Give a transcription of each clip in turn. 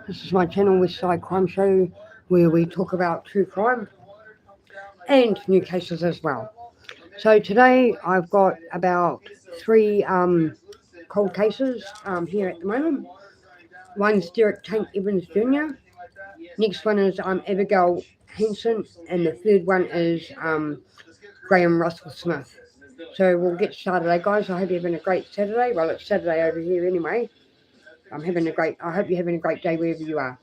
This is my channel, Westside Crime Show, where we talk about true crime and new cases as well. So today I've got about three cold cases here at the moment. One's Derek Tank Evans Jr. Next one is Abigail Hanson, and the third one is Graham Russell Smith. So we'll get started, guys. I hope you're having a great Saturday. Well, it's Saturday over here anyway. I hope you're having a great day wherever you are.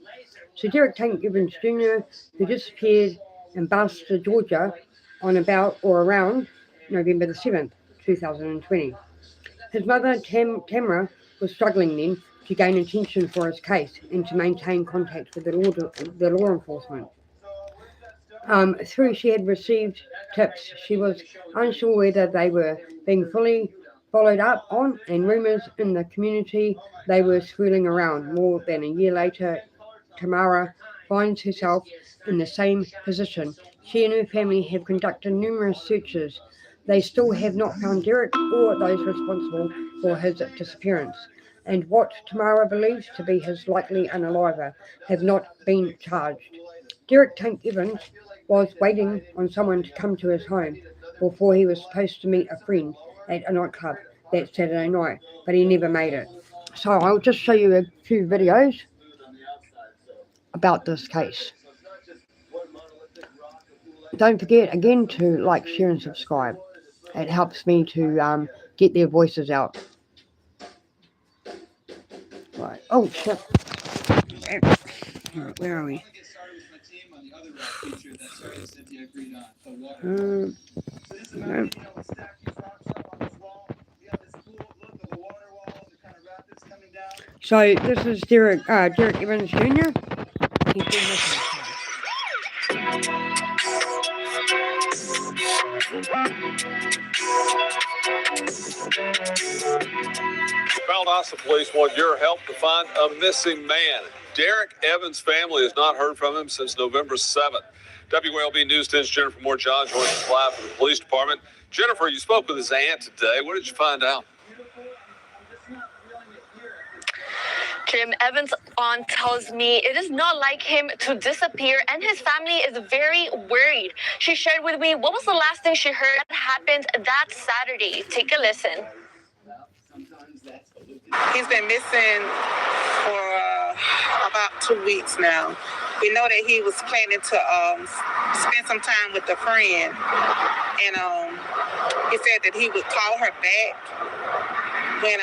So Derek Tank Evans Jr., who disappeared in Barstow, Georgia, on about or around November the 7th, 2020. His mother, Tamara, was struggling then to gain attention for his case and to maintain contact with the law enforcement. Through she had received tips, she was unsure whether they were being fully followed up on, and rumours in the community they were swirling around. More than a year later, Tamara finds herself in the same position. She and her family have conducted numerous searches. They still have not found Derek or those responsible for his disappearance, and what Tamara believes to be his likely unaliver have not been charged. Derek Tank Evans was waiting on someone to come to his home before he was supposed to meet a friend at a nightclub that Saturday night, but he never made it. So I'll just show you a few videos about this case. Don't forget again to like, share and subscribe. It helps me to get their voices out. Right. Oh shit. Right, where are we? No. So this is Derek Evans Jr. He's been missing. Valdosta police want your help to find a missing man. Derek Evans' family has not heard from him since November 7th. WLB News 10's Jennifer Moore John joins us live from the police department. Jennifer, you spoke with his aunt today. What did you find out? Jim, Evans' aunt tells me it is not like him to disappear, and his family is very worried. She shared with me what was the last thing she heard that happened that Saturday. Take a listen. He's been missing for about 2 weeks now. We know that he was planning to spend some time with a friend, and he said that he would call her back when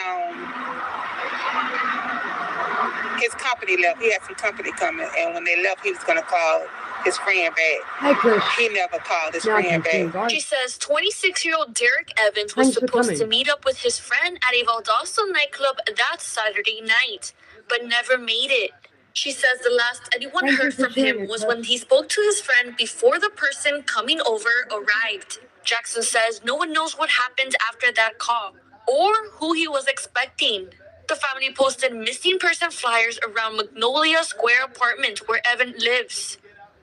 his company left. He had some company coming, and when they left, he was going to call his friend back. Hey, Chris. He never called his friend back. She says 26-year-old Derek Evans was supposed to meet up with his friend at a Valdosta nightclub that Saturday night, but never made it. She says the last anyone heard from him was when he spoke to his friend before the person coming over arrived. Jackson says no one knows what happened after that call or who he was expecting. The family posted missing person flyers around Magnolia Square apartment where Evan lives.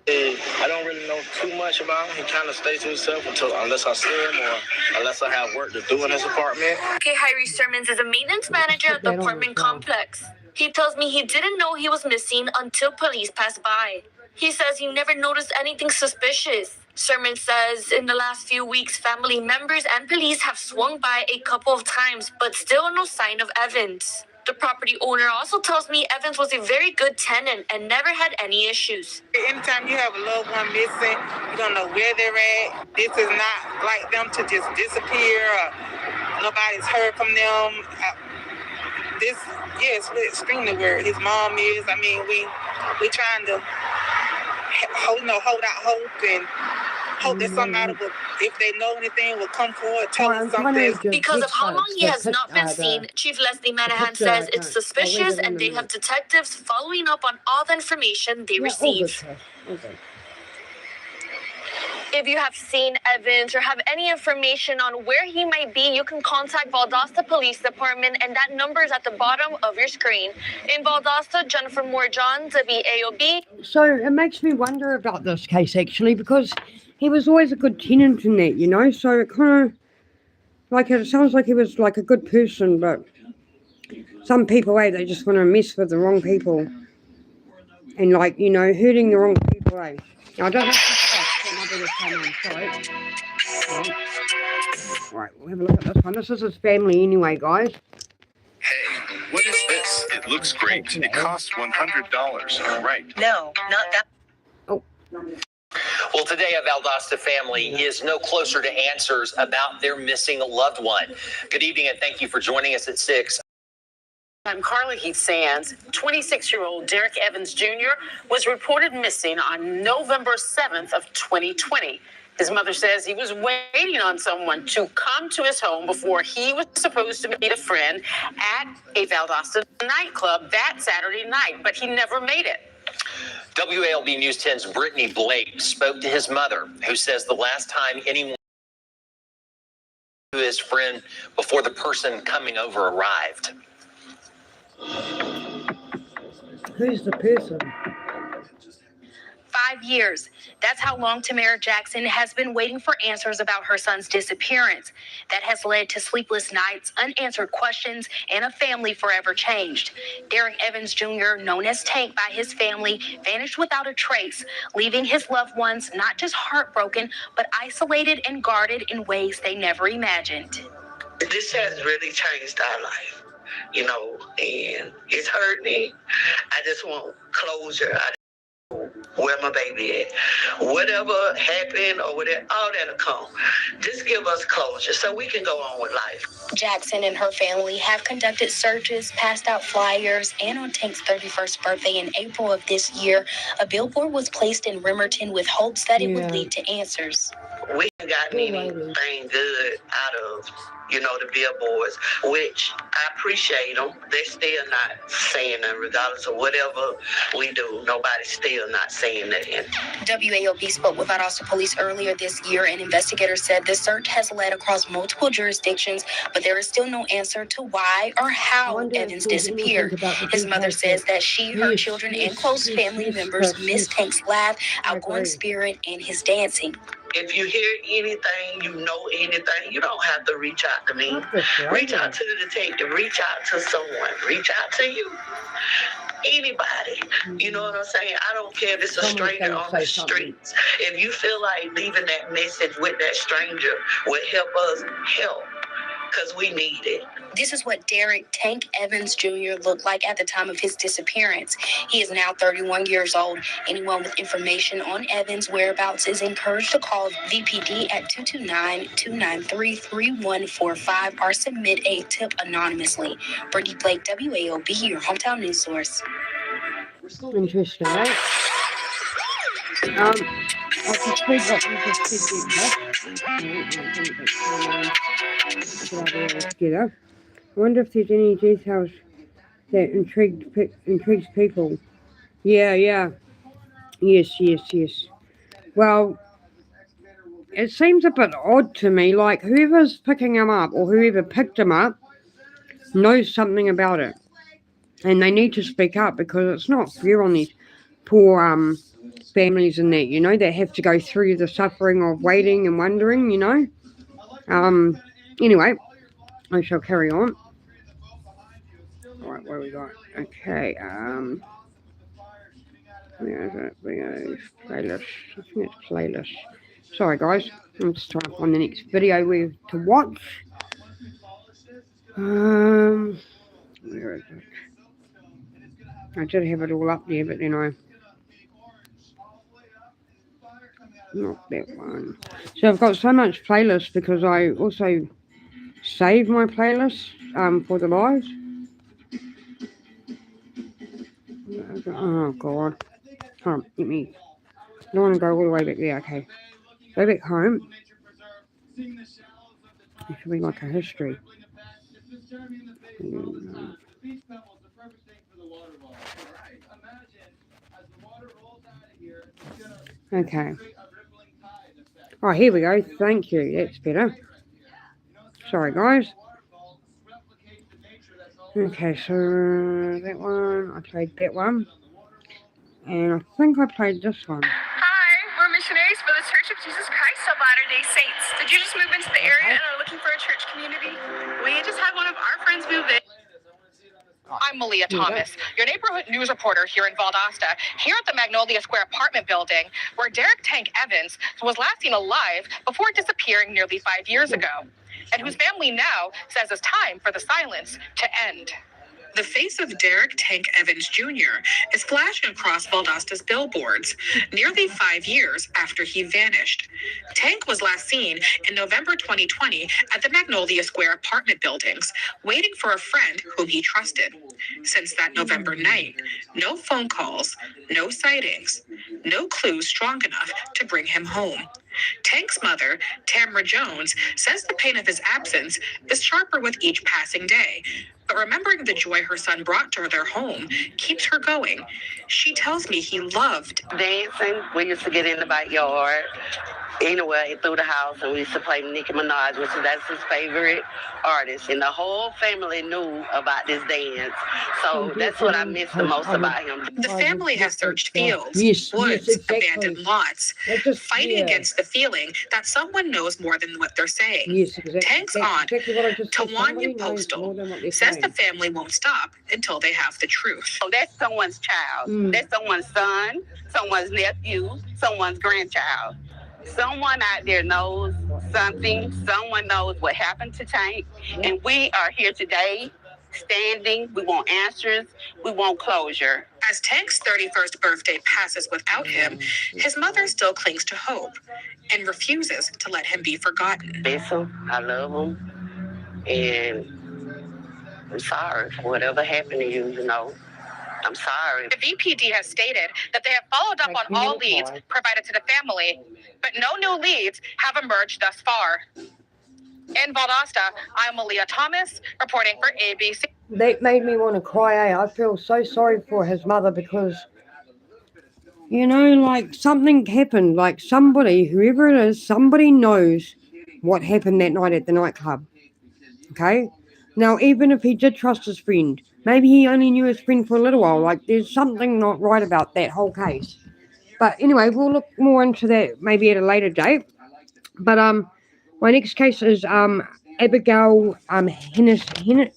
I don't really know too much about him. He kind of stays to himself unless I see him or unless I have work to do in his apartment. Kyrie Sermons is a maintenance manager at the apartment complex. He tells me he didn't know he was missing until police passed by. He says he never noticed anything suspicious. Sermon says in the last few weeks, family members and police have swung by a couple of times, but still no sign of Evans. The property owner also tells me Evans was a very good tenant and never had any issues. Anytime you have a loved one missing, you don't know where they're at. This is not like them to just disappear. Nobody's heard from them. It's extremely weird. His mom is. I mean, we trying to hold out hope and hope that somebody will, if they know anything, will come forward, tell us something. Because of how long he has not been seen, Chief Leslie Manahan says it's suspicious and they have detectives following up on all the information they receive. If you have seen Evans or have any information on where he might be, you can contact Valdosta Police Department, and that number is at the bottom of your screen. In Valdosta, Jennifer Moore John, WAOB. So it makes me wonder about this case, actually, because he was always a good tenant in that, you know, so it kind of, like, it sounds like he was, like, a good person, but some people, they just want to mess with the wrong people. and like, you know, hurting the wrong people, eh? Now, I don't have to my brother's come on, sorry. Right, we'll have a look at this one. This is his family anyway, guys. Hey, what is this? It looks great. It costs $100, right? No, not that. Oh. Well, today a Valdosta family is no closer to answers about their missing loved one. Good evening and thank you for joining us at 6. I'm Carla Heath Sands. 26-year-old Derek Evans Jr. was reported missing on November 7th of 2020. His mother says he was waiting on someone to come to his home before he was supposed to meet a friend at a Valdosta nightclub that Saturday night, but he never made it. WALB News 10's Brittany Blake spoke to his mother, who says the last time anyone to his friend before the person coming over arrived. Who's the person? 5 years. That's how long Tamara Jackson has been waiting for answers about her son's disappearance. That has led to sleepless nights, unanswered questions, and a family forever changed. Derek Evans Jr., known as Tank by his family, vanished without a trace, leaving his loved ones not just heartbroken, but isolated and guarded in ways they never imagined. This has really changed our life, you know, and it's hurt me. I just want closure. Where my baby at? Whatever happened or whatever, all that'll come. Just give us closure so we can go on with life. Jackson and her family have conducted searches, passed out flyers, and on Tank's 31st birthday in April of this year, a billboard was placed in Rimerton with hopes that it would lead to answers. We haven't gotten anything good out of, you know, the billboards, which I appreciate them. They're still not saying that regardless of whatever we do, nobody's still not saying that. WAOB spoke with Valdosta Police earlier this year, and investigators said the search has led across multiple jurisdictions, but there is still no answer to why or how Evans disappeared. His mother says that she, her children, and close family members miss Tank's laugh, outgoing spirit, and his dancing. If you hear anything, you know anything, you don't have to reach out to me. Reach out to the detective. Reach out to someone. Reach out to you. Anybody. You know what I'm saying? I don't care if it's a stranger on the streets. If you feel like leaving that message with that stranger would help us, help. Because we need it. This is what Derek Tank Evans Jr. looked like at the time of his disappearance. He is now 31 years old. Anyone with information on Evans' whereabouts is encouraged to call VPD at 229-293-3145 or submit a tip anonymously. Brittany Blake, WAOB, your hometown news source. Interesting, right? I'll just read what you just did. I wonder if there's any details that intrigues people. Yeah. Yes. Well, it seems a bit odd to me, like whoever's picking him up or whoever picked him up knows something about it. And they need to speak up because it's not fair on these poor families and that, you know, that have to go through the suffering of waiting and wondering, you know. Anyway, I shall carry on. Alright, what do we got? Okay, where is it? Playlist. I think it's playlist. Sorry guys, I'm just trying to find the next video to watch. Where is it? I did have it all up there, but then not that one. So I've got so much playlists because I also save my playlists for the lives. Oh god. Hold on, let me. I don't want to go all the way back there. Okay, go back home. It should be like a history. Okay. Oh, here we go. Thank you. That's better. Sorry, guys. Okay, so that one, I played that one. And I think I played this one. Hi, we're missionaries for the Church of Jesus Christ of Latter-day Saints. Did you just move into the area and are looking for a church community? We just had one of our friends move in. I'm Malia Thomas, your neighborhood news reporter here in Valdosta, here at the Magnolia Square apartment building, where Derek Tank Evans was last seen alive before disappearing nearly 5 years ago, and whose family now says it's time for the silence to end. The face of Derek Tank Evans Jr. is flashing across Valdosta's billboards, nearly 5 years after he vanished. Tank was last seen in November 2020 at the Magnolia Square apartment buildings, waiting for a friend whom he trusted. Since that November night, no phone calls, no sightings, no clues strong enough to bring him home. Tank's mother, Tamra Jones, says the pain of his absence is sharper with each passing day. But remembering the joy her son brought to their home keeps her going. She tells me he loved dancing. We used to get in the backyard, anyway, through the house, and we used to play Nicki Minaj, that's his favorite artist. And the whole family knew about this dance. So that's what I miss the most about him. The family has searched fields, woods, abandoned lots, fighting against the feeling that someone knows more than what they're saying. Tank's aunt, Tawanya Postal, says the family won't stop until they have the truth. So that's someone's child. That's someone's son, someone's nephew, someone's grandchild. Someone out there knows something. Someone knows what happened to Tank. And we are here today standing. We want answers. We want closure. As Tank's 31st birthday passes without him, his mother still clings to hope and refuses to let him be forgotten. Miss him. I love him. And I'm sorry for whatever happened to you, I'm sorry. The VPD has stated that they have followed up on all leads provided to the family, but no new leads have emerged thus far. In Valdosta, I'm Malia Thomas, reporting for ABC. That made me want to cry. I feel so sorry for his mother because, like something happened. Like somebody, whoever it is, somebody knows what happened that night at the nightclub. Okay? Now, even if he did trust his friend, maybe he only knew his friend for a little while. Like, there's something not right about that whole case. But anyway, we'll look more into that maybe at a later date. But my next case is Abigail Henson,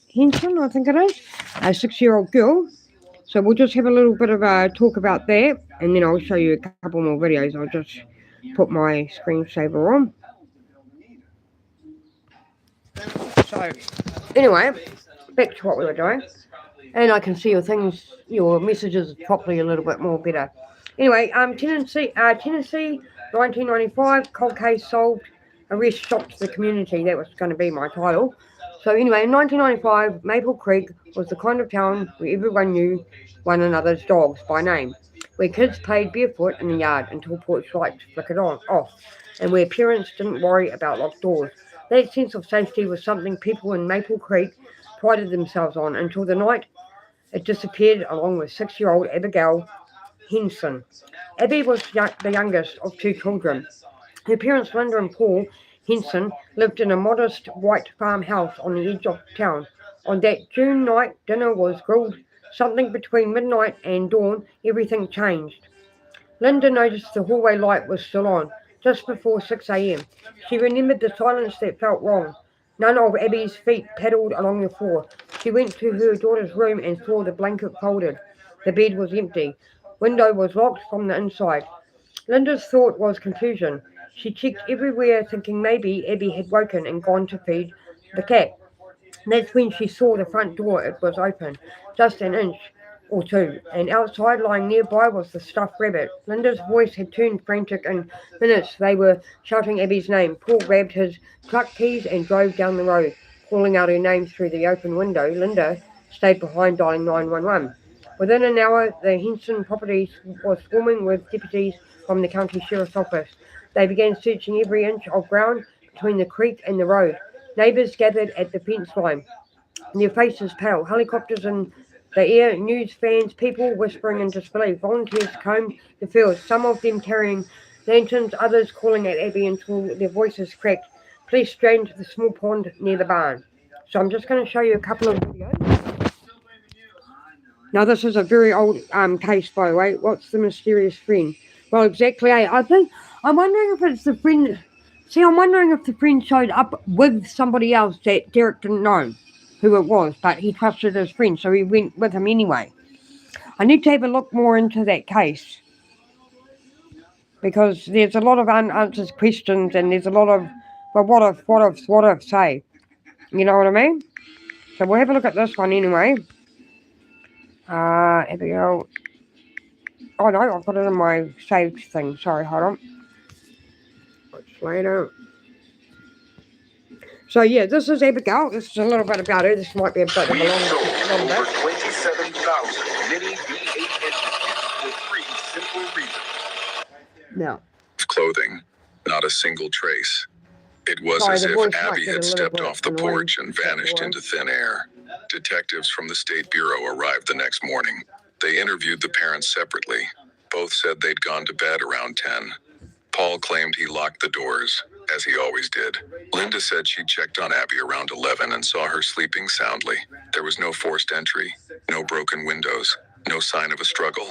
I think it is, a 6-year-old girl. So we'll just have a little bit of a talk about that, and then I'll show you a couple more videos. I'll just put my screensaver on. So, anyway, back to what we were doing. And I can see your messages properly a little bit more better. Anyway, Tennessee, 1995, cold case solved, arrest shocked the community. That was going to be my title. So anyway, in 1995, Maple Creek was the kind of town where everyone knew one another's dogs by name, where kids played barefoot in the yard until porch lights flickered off, and where parents didn't worry about locked doors. That sense of safety was something people in Maple Creek prided themselves on until the night it disappeared along with 6-year-old Abigail Henson. Abby was the youngest of 2 children. Her parents, Linda and Paul Henson, lived in a modest white farmhouse on the edge of town. On that June night, dinner was grilled. Something between midnight and dawn, everything changed. Linda noticed the hallway light was still on, just before 6 a.m. She remembered the silence that felt wrong. None of Abby's feet paddled along the floor. She went to her daughter's room and saw the blanket folded. The bed was empty. Window was locked from the inside. Linda's thought was confusion. She checked everywhere, thinking maybe Abby had woken and gone to feed the cat. That's when she saw the front door. It was open, just an inch or two, and outside, lying nearby, was the stuffed rabbit. Linda's voice had turned frantic in minutes. They were shouting Abby's name. Paul grabbed his truck keys and drove down the road, calling out her name through the open window. Linda stayed behind, dialing 911. Within an hour, the Henson property was swarming with deputies from the county sheriff's office. They began searching every inch of ground between the creek and the road. Neighbours gathered at the fence line, their faces pale. Helicopters in the air, news fans, people whispering in disbelief. Volunteers combed the fields, some of them carrying lanterns, others calling at Abby until their voices cracked. Police strained to the small pond near the barn. So I'm just going to show you a couple of videos. Now this is a very old case, by the way. What's the mysterious friend? Well, exactly. I'm wondering if it's the friend. See, I'm wondering if the friend showed up with somebody else that Derek didn't know. who it was, but he trusted his friend, so he went with him anyway. I need to have a look more into that case because there's a lot of unanswered questions and there's a lot of, well, what if, say. You know what I mean? So we'll have a look at this one anyway. Here we go. Oh no, I've got it in my saved thing. Sorry, hold on. Much later. So yeah, this is Abigail. This is a little bit about her. This might be a bit of a long Over bit. 27,000 mini V8 engines for 3 simple reasons. No. Clothing, not a single trace. It was Sorry, as the if voice might Abby get a had little stepped bit off the annoying. porch and vanished into thin air. Detectives from the State Bureau arrived the next morning. They interviewed the parents separately. Both said they'd gone to bed around 10. Paul claimed he locked the doors, as he always did. Linda said she checked on Abby around 11 and saw her sleeping soundly. There was no forced entry, no broken windows, no sign of a struggle.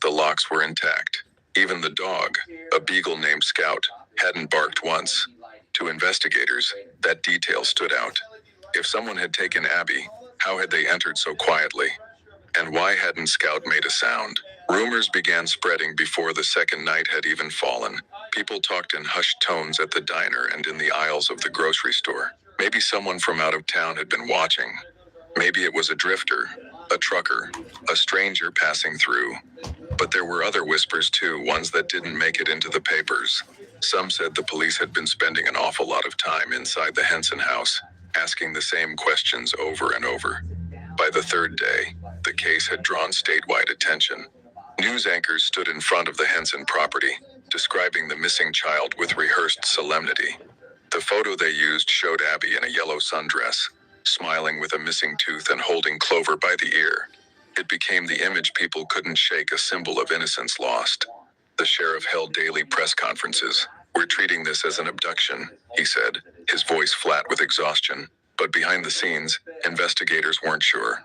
The locks were intact. Even the dog, a beagle named Scout, hadn't barked once. To investigators, that detail stood out. If someone had taken Abby, how had they entered so quietly? And why hadn't Scout made a sound? Rumors began spreading before the second night had even fallen. People talked in hushed tones at the diner and in the aisles of the grocery store. Maybe someone from out of town had been watching. Maybe it was a drifter, a trucker, a stranger passing through. But there were other whispers too, ones that didn't make it into the papers. Some said the police had been spending an awful lot of time inside the Henson house, asking the same questions over and over. By the third day, the case had drawn statewide attention. News anchors stood in front of the Henson property, describing the missing child with rehearsed solemnity. The photo they used showed Abby in a yellow sundress, smiling with a missing tooth and holding Clover by the ear. It became the image people couldn't shake, a symbol of innocence lost. The sheriff held daily press conferences. "We're treating this as an abduction," he said, his voice flat with exhaustion. But behind the scenes, investigators weren't sure.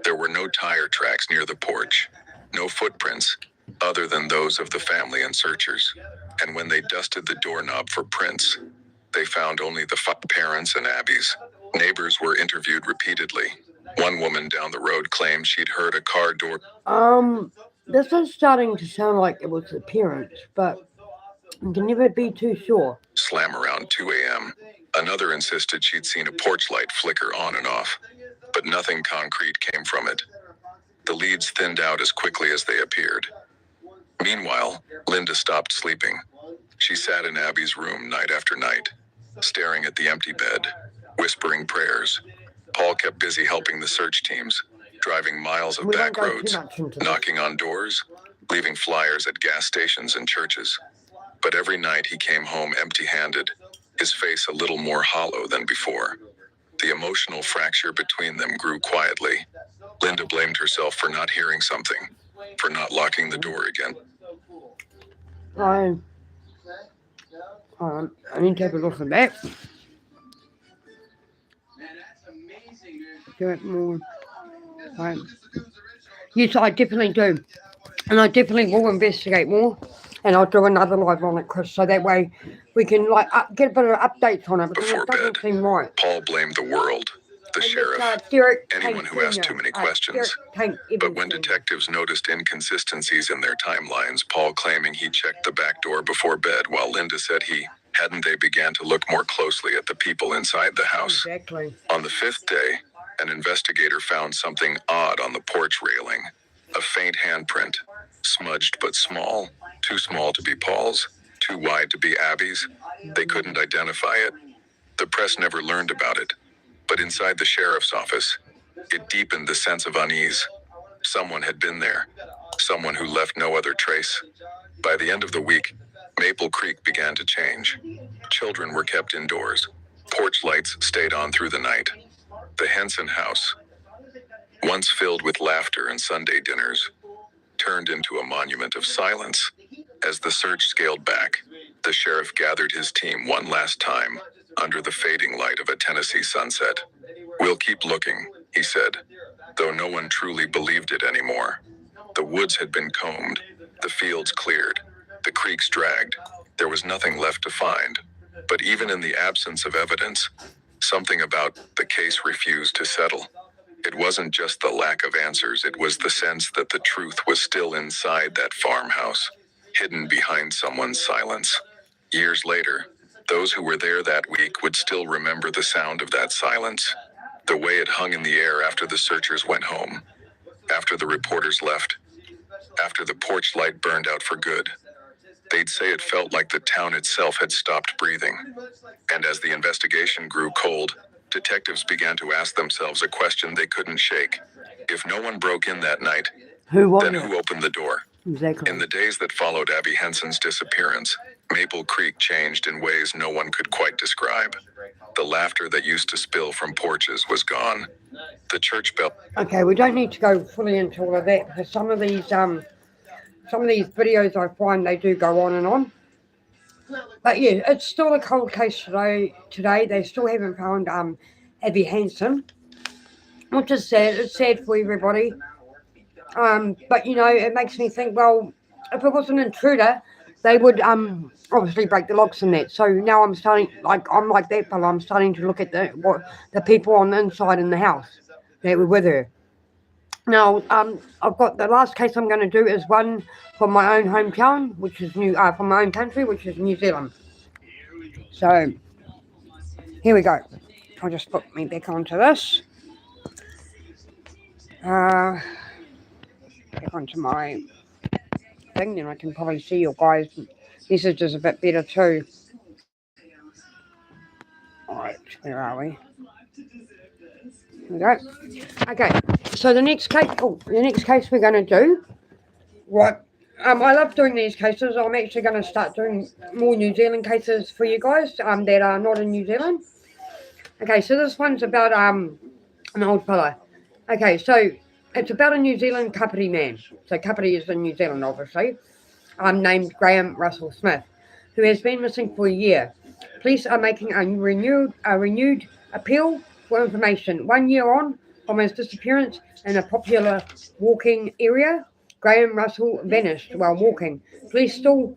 There were no tire tracks near the porch, no footprints, other than those of the family and searchers. And when they dusted the doorknob for prints, they found only the parents and Abby's. Neighbors were interviewed repeatedly. One woman down the road claimed she'd heard a car door. This is starting to sound like it was the parents, but you can never be too sure. Slam around 2 a.m. Another insisted she'd seen a porch light flicker on and off, but nothing concrete came from it. The leads thinned out as quickly as they appeared. Meanwhile, Linda stopped sleeping. She sat in Abby's room night after night, staring at the empty bed, whispering prayers. Paul kept busy helping the search teams, driving miles of back roads, knocking on doors, leaving flyers at gas stations and churches. But every night he came home empty-handed, his face a little more hollow than before. The emotional fracture between them grew quietly. Linda blamed herself for not hearing something, for not locking the door again. I need to have a look at that. Do it more. Right. Yes, I definitely do. And I definitely will investigate more. And I'll do another live on it, Chris, so that way we can get a bit of updates on it. Because Before it doesn't bed, seem right. Paul blamed the world, the sheriff, Derek anyone who asked too many questions. But when detectives noticed inconsistencies in their timelines, Paul claiming he checked the back door before bed, while Linda said he hadn't, they began to look more closely at the people inside the house. Exactly. On the fifth day, an investigator found something odd on the porch railing. A faint handprint, smudged but small, too small to be Paul's, too wide to be Abby's. They couldn't identify it. The press never learned about it. But inside the sheriff's office, it deepened the sense of unease. Someone had been there. Someone who left no other trace. By the end of the week, Maple Creek began to change. Children were kept indoors. Porch lights stayed on through the night. The Henson house, once filled with laughter and Sunday dinners, turned into a monument of silence. As the search scaled back, the sheriff gathered his team one last time under the fading light of a Tennessee sunset. "We'll keep looking," he said, though no one truly believed it anymore. The woods had been combed, the fields cleared, the creeks dragged. There was nothing left to find. But even in the absence of evidence, Something about the case refused to settle. It wasn't just the lack of answers, it was the sense that the truth was still inside that farmhouse, hidden behind someone's silence. Years later, those who were there that week would still remember the sound of that silence, the way it hung in the air after the searchers went home, after the reporters left, after the porch light burned out for good. They'd say it felt like the town itself had stopped breathing. And as the investigation grew cold, detectives began to ask themselves a question they couldn't shake. If no one broke in that night, then who opened the door? Exactly. In the days that followed Abby Henson's disappearance, Maple Creek changed in ways no one could quite describe. The laughter that used to spill from porches was gone. The church bell. Okay, we don't need to go fully into all of that because some of these videos I find they do go on and on. But yeah, it's still a cold case today. They still haven't found Abby Henson, which is sad. It's sad for everybody. But you know, it makes me think, well, if it was an intruder, they would obviously break the locks and that. So now I'm starting, I'm like that fella. I'm starting to look at the people on the inside in the house that were with her. Now, I've got the last case I'm going to do is one from my own hometown, which is from my own country, which is New Zealand. So, here we go. I'll just put me back onto this. Back onto my thing, then I can probably see your guys' messages a bit better too. Alright, where are we? Here we go. Okay, so the next case we're going to do, right, I love doing these cases. I'm actually going to start doing more New Zealand cases for you guys that are not in New Zealand. Okay, so this one's about an old fella. Okay, so it's about a New Zealand Kapiti man. So Kapiti is in New Zealand, obviously. Named Graham Russell Smith, who has been missing for a year. Police are making a renewed appeal for information. 1 year on from his disappearance in a popular walking area, Graham Russell vanished while walking. Police still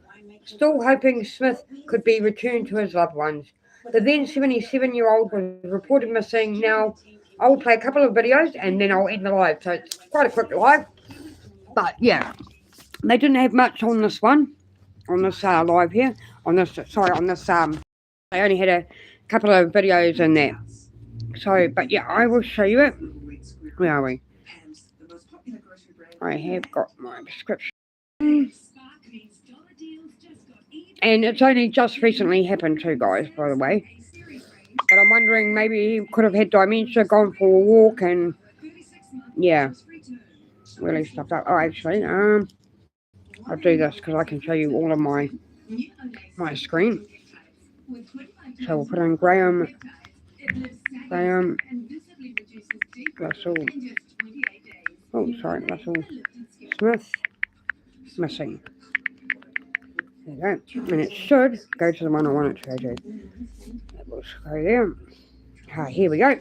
hoping Smith could be returned to his loved ones. The then 77-year-old was reported missing. Now, I will play a couple of videos and then I'll end the live. So it's quite a quick live. But yeah, they didn't have much on this one, on this live here. They only had a couple of videos in there. So, but yeah, I will show you it. Where are we? I have got my prescription. And it's only just recently happened too, guys, by the way. But I'm wondering, maybe he could have had dementia, gone for a walk, and yeah, really stuffed up. Oh, actually, I'll do this because I can show you all of my screen. So we'll put in Graham Russell. Oh, sorry, Russell Smith missing. There you go. And it should go to the one I want it to go to. Let's go there. Here we go.